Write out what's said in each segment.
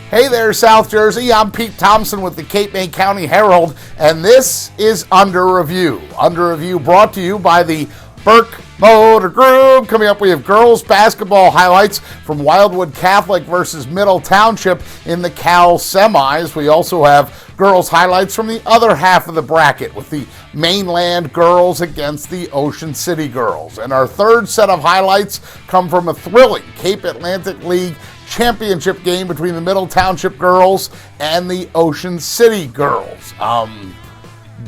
Hey there, South Jersey. I'm Pete Thompson with the Cape May County Herald, and this is Under Review. Under Review brought to you by the Burke Motor Group. Coming up, we have girls basketball highlights from Wildwood Catholic versus Middle Township in the C.A.L semis. We also have girls highlights from the other half of the bracket with the mainland girls against the Ocean City girls. And our third set of highlights come from a thrilling Cape Atlantic League championship game between the Middle Township girls and the Ocean City girls.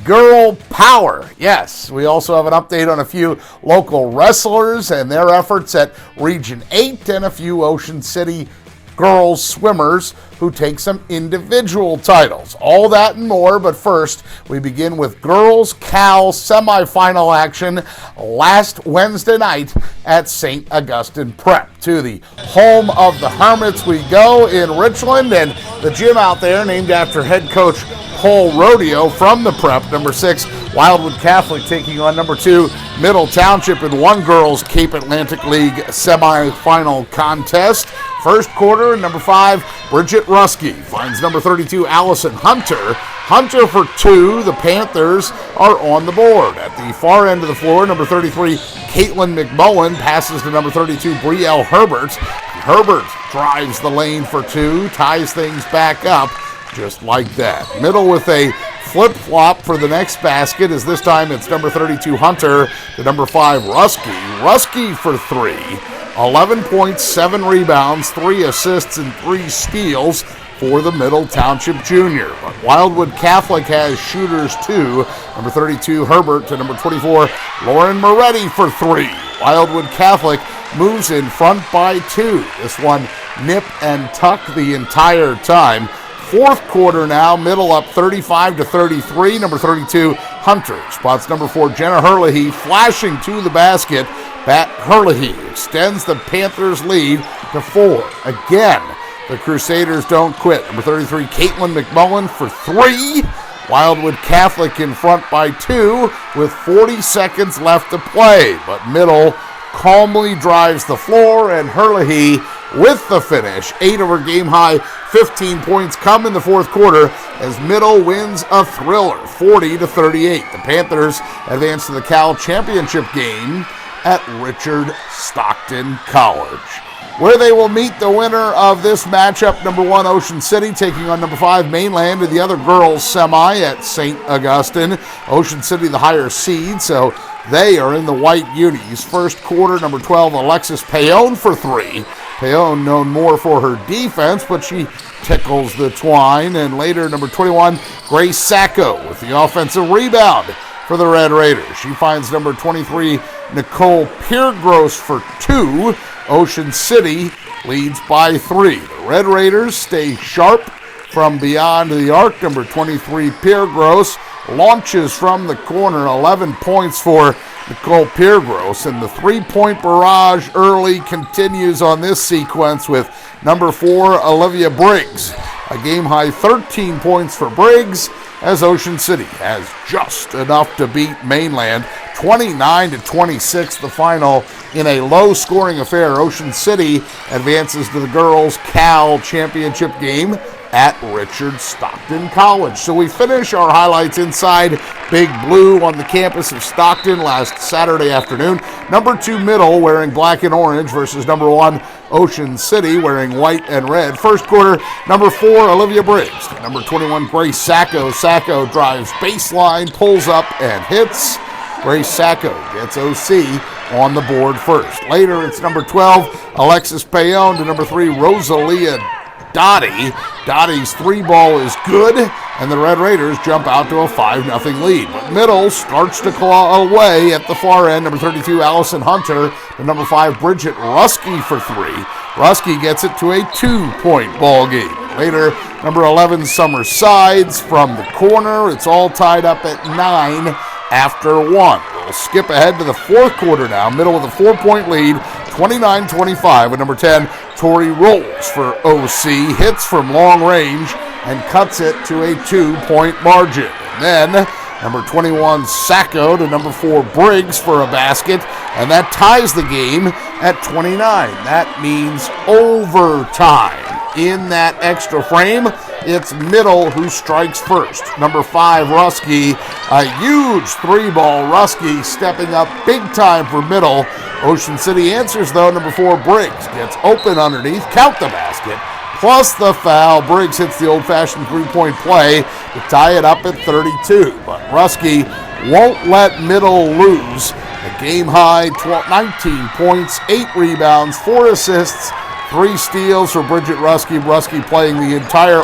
Girl power, yes. We also have an update on a few local wrestlers and their efforts at Region 8 and a few Ocean City girls swimmers who take some individual titles. All that and more, but first we begin with girls C.A.L semifinal action last Wednesday night at St. Augustine Prep. To the home of the Hermits we go in Richland, and the gym out there named after head coach Paul Rodeo from the Prep. Number 6, Wildwood Catholic taking on number 2, Middle Township in one girls Cape Atlantic League semifinal contest. First quarter, number 5, Bridget Ruskey finds number 32, Allison Hunter. Hunter for 2. The Panthers are on the board. At the far end of the floor, number 33, Caitlin McMullen passes to number 32, Brielle Herbert. Herbert drives the lane for 2, ties things back up just like that. Middle with a flip-flop for the next basket, as this time it's number 32, Hunter, to number 5, Ruskey. Ruskey for 3. 11 points, 7 rebounds, 3 assists, and 3 steals for the Middle Township Junior. But Wildwood Catholic has shooters too. Number 32, Herbert, to number 24, Lauren Moretti for 3. Wildwood Catholic moves in front by 2. This one nip and tuck the entire time. Fourth quarter now, Middle up 35-33. Number 32, Hunter spots number 4, Jenna Herlihy, flashing to the basket. Herlihy extends the Panthers' lead to 4. Again, the Crusaders don't quit. Number 33, Caitlin McMullen for 3. Wildwood Catholic in front by 2 with 40 seconds left to play. But Middle calmly drives the floor, and Herlihy with the finish. 8 of her game-high 15 points come in the fourth quarter as Middle wins a thriller, 40-38. The Panthers advance to the C.A.L championship game at Richard Stockton College, where they will meet the winner of this matchup, number 1, Ocean City, taking on number 5, Mainland, in the other girls semi at St. Augustine. Ocean City, the higher seed, so they are in the white unis. First quarter, number 12, Alexis Payon for 3. Payon known more for her defense, but she tickles the twine. And later, number 21, Grace Sacco with the offensive rebound for the Red Raiders. She finds number 23, Nicole Piergross for 2. Ocean City leads by 3. The Red Raiders stay sharp from beyond the arc. Number 23, Piergross launches from the corner. 11 points for Nicole Piergross, and the three-point barrage early continues on this sequence with number 4, Olivia Briggs. A game-high 13 points for Briggs, as Ocean City has just enough to beat Mainland. 29-26 the final in a low-scoring affair. Ocean City advances to the girls' C.A.L championship game at Richard Stockton College. So we finish our highlights inside Big Blue on the campus of Stockton last Saturday afternoon. Number 2, Middle, wearing black and orange, versus number 1, Ocean City, wearing white and red. First quarter, number 4, Olivia Briggs. Number 21, Grace Sacco. Sacco drives baseline, pulls up, and hits. Grace Sacco gets OC on the board first. Later, it's number 12, Alexis Payon, to number 3, Rosalia Dottie. Dottie's 3-ball is good, and the Red Raiders jump out to a 5-0 lead. But Middle starts to claw away at the far end. Number 32, Allison Hunter, to number 5, Bridget Ruskey for 3. Ruskey gets it to a 2-point ball game. Later, number 11, Summer Sides from the corner. It's all tied up at 9 after 1. We'll skip ahead to the fourth quarter now. Middle with a 4-point lead, 29-25, with number 10, Tori Rolls for OC. Hits from long range and cuts it to a 2-point margin. And then number 21, Sacco, to number 4, Briggs for a basket, and that ties the game at 29. That means overtime. in that extra frame. It's Middle who strikes first. Number 5, Rusky, a huge 3-ball. Rusky stepping up big time for Middle. Ocean City answers though. Number 4, Briggs gets open underneath, count the basket, plus the foul. Briggs hits the old-fashioned three-point play to tie it up at 32. But Rusky won't let Middle lose. A game-high 19 points, 8 rebounds, 4 assists, 3 steals for Bridget Rusky. Rusky playing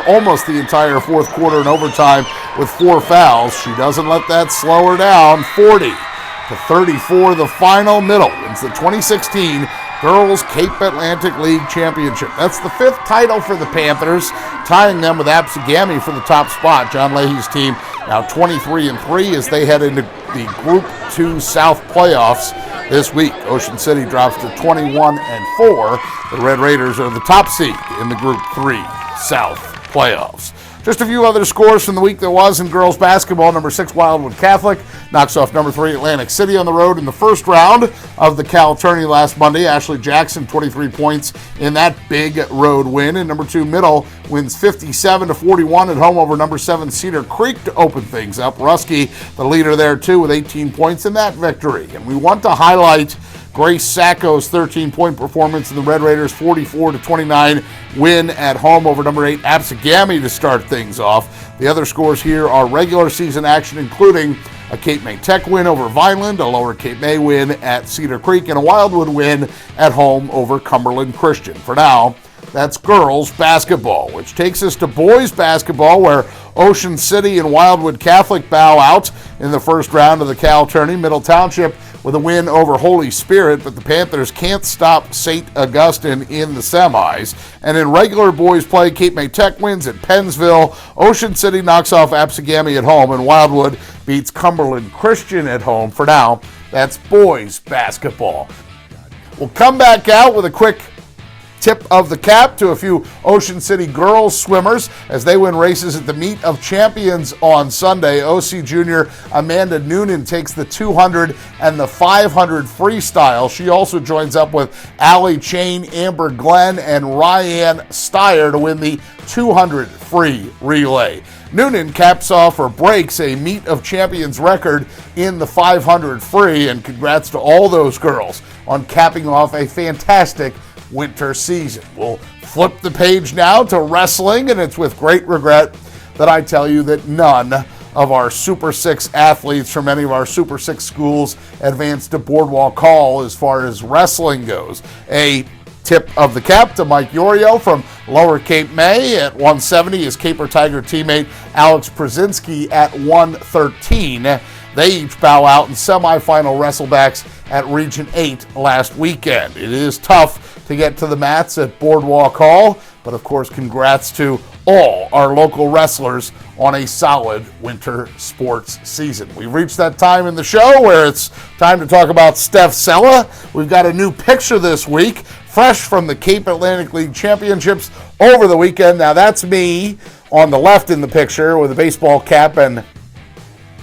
almost the entire fourth quarter and overtime with 4 fouls. She doesn't let that slow her down. 40-34, the final. Middle wins the 2016 Girls Cape Atlantic League Championship. That's the 5th title for the Panthers, tying them with Absegami for the top spot. John Leahy's team now 23-3 as they head into the Group 2 South playoffs this week. Ocean City drops to 21-4. The Red Raiders are the top seed in the Group 3 South playoffs. Just a few other scores from the week that was in girls basketball. Number 6, Wildwood Catholic knocks off number 3, Atlantic City on the road in the first round of the C.A.L tourney last Monday. Ashley Jackson, 23 points in that big road win. And number 2, Middle wins 57-41 at home over number 7, Cedar Creek to open things up. Rusky, the leader there too, with 18 points in that victory. And we want to highlight Grace Sacco's 13-point performance in the Red Raiders' 44-29 win at home over number 8 Absegami to start things off. The other scores here are regular season action, including a Cape May Tech win over Vineland, a Lower Cape May win at Cedar Creek, and a Wildwood win at home over Cumberland Christian. For now, that's girls basketball, which takes us to boys basketball, where Ocean City and Wildwood Catholic bow out in the first round of the C.A.L tourney. Middle Township with a win over Holy Spirit, but the Panthers can't stop St. Augustine in the semis. And in regular boys play, Cape May Tech wins at Pennsville, Ocean City knocks off Absegami at home, and Wildwood beats Cumberland Christian at home. For now, that's boys basketball. We'll come back out with a quick tip of the cap to a few Ocean City girls swimmers as they win races at the Meet of Champions on Sunday. OC junior Amanda Noonan takes the 200 and the 500 freestyle. She also joins up with Allie Chain, Amber Glenn, and Ryan Steyer to win the 200 free relay. Noonan caps off or breaks a Meet of Champions record in the 500 free, and congrats to all those girls on capping off a fantastic winter season. We'll flip the page now to wrestling, and it's with great regret that I tell you that none of our Super 6 athletes from any of our Super 6 schools advanced to Boardwalk Hall as far as wrestling goes. A tip of the cap to Mike Yorio from Lower Cape May at 170, his Caper Tiger teammate Alex Przinski at 113. They each bow out in semifinal wrestlebacks at Region 8 last weekend. It is tough to get to the mats at Boardwalk Hall, but of course, congrats to all our local wrestlers on a solid winter sports season. We've reached that time in the show where it's time to talk about Steph Sella. We've got a new picture this week, fresh from the Cape Atlantic League Championships over the weekend. Now that's me on the left in the picture with a baseball cap and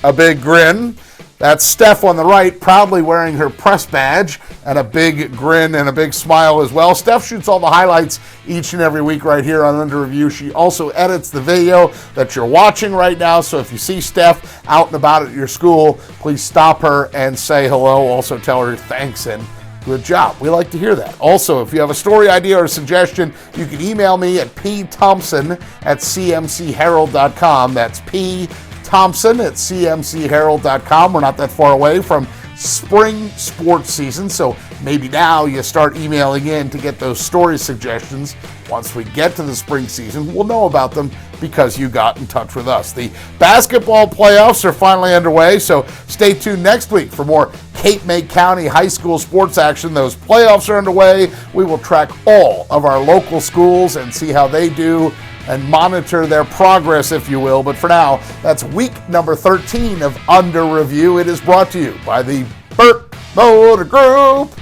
a big grin. That's Steph on the right, proudly wearing her press badge and a big grin and a big smile as well. Steph shoots all the highlights each and every week right here on Under Review. She also edits the video that you're watching right now. So if you see Steph out and about at your school, please stop her and say hello. Also tell her thanks and good job. We like to hear that. Also, if you have a story idea or a suggestion, you can email me at pthompson@cmcherald.com. That's pthompson@cmcherald.com. We're not that far away from spring sports season, so maybe now you start emailing in to get those story suggestions. Once we get to the spring season, we'll know about them because you got in touch with us. The basketball playoffs are finally underway, so stay tuned next week for more Cape May County high school sports action. Those playoffs are underway. We will track all of our local schools and see how they do and monitor their progress, if you will. But for now, that's week number 13 of Under Review. It is brought to you by the Burke Motor Group.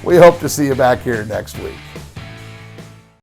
We hope to see you back here next week.